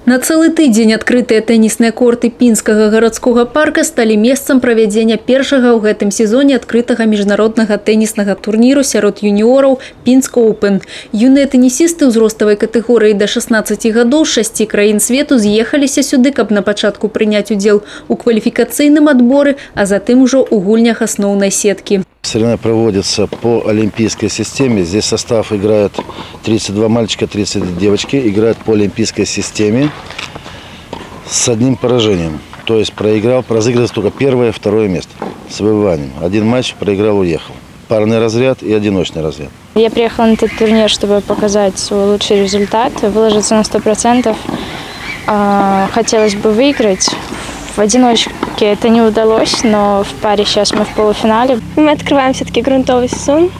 На целый тыдзень открытыя теннісныя корты Пінскага гарадскога парка сталі месцам правядзення першага ў гэтым сезоне адкрытага міжнароднага тэніснага турніру сярод юніораў Пінск Оупен. Юныя тенісісты ўзроставай катэгорыі да 16 гадоў з 6 краін свету з'ехаліся сюды, каб на пачатку прыняць удзел у кваліфікацыйным адборы, а затым ужо ў гульнях асноўнай сеткі. Соревнования проводятся по олимпийской системе. Здесь состав играет 32 мальчика, 30 девочки. Играют по олимпийской системе с одним поражением. То есть разыгрывается только первое и второе место с выбыванием. Один матч проиграл, уехал. Парный разряд и одиночный разряд. Я приехала на этот турнир, чтобы показать свой лучший результат, выложиться на 100%. Хотелось бы выиграть. В одиночке это не удалось, но в паре сейчас мы в полуфинале. Мы открываем все-таки грунтовый сезон,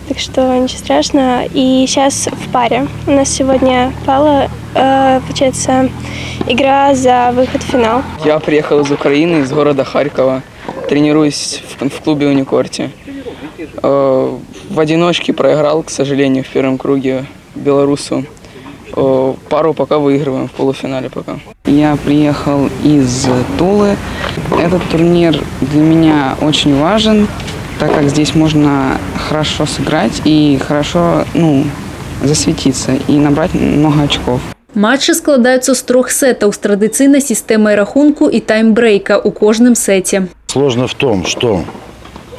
так что ничего страшного. И сейчас в паре. У нас сегодня пала, получается, игра за выход в финал. Я приехал из Украины, из города Харькова. Тренируюсь в клубе «Уникорте». В одиночке проиграл, к сожалению, в первом круге белорусу. Пару пока выигрываем, в полуфинале пока. Я приехал из Тулы. Этот турнир для меня очень важен, так как здесь можно хорошо сыграть и хорошо засветиться и набрать много очков. Матчы складаюцца з 3 сетаў з традыцыйнай сістэмай рахунку і таймбрейка у кожным сеце. Сложно в том, что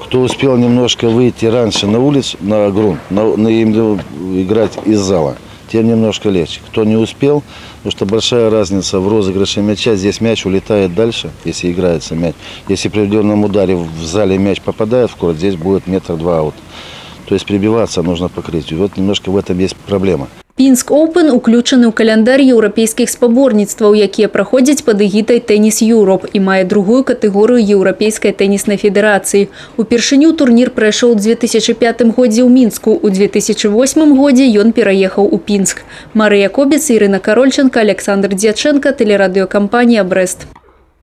кто успел немножко выйти раньше на улицу, на грунт, играть из зала, тем немножко легче. Кто не успел, потому что большая разница в розыгрыше мяча. Здесь мяч улетает дальше, если играется мяч. Если при определенном ударе в зале мяч попадает в корт, здесь будет 1-2 метра аут. То есть прибиваться нужно покрытию. Вот немножко в этом есть проблема. Пінск Оупен уключены ў каляндар еўрапейскіх спаборніцтваў, якія праходзяць пад эгідай Тэніс Юроп і мае другую катэгорыю Еўрапейскай тэніснай федэрацыі. Упершыню турнір прайшоў у 2005 годзе ў Мінску, у 2008 годзе ён пераехаў у Пінск. Марыя Кобец, Ірына Карольченко, Александр Дьяченко, тэлерадыёкампанія «Брэст».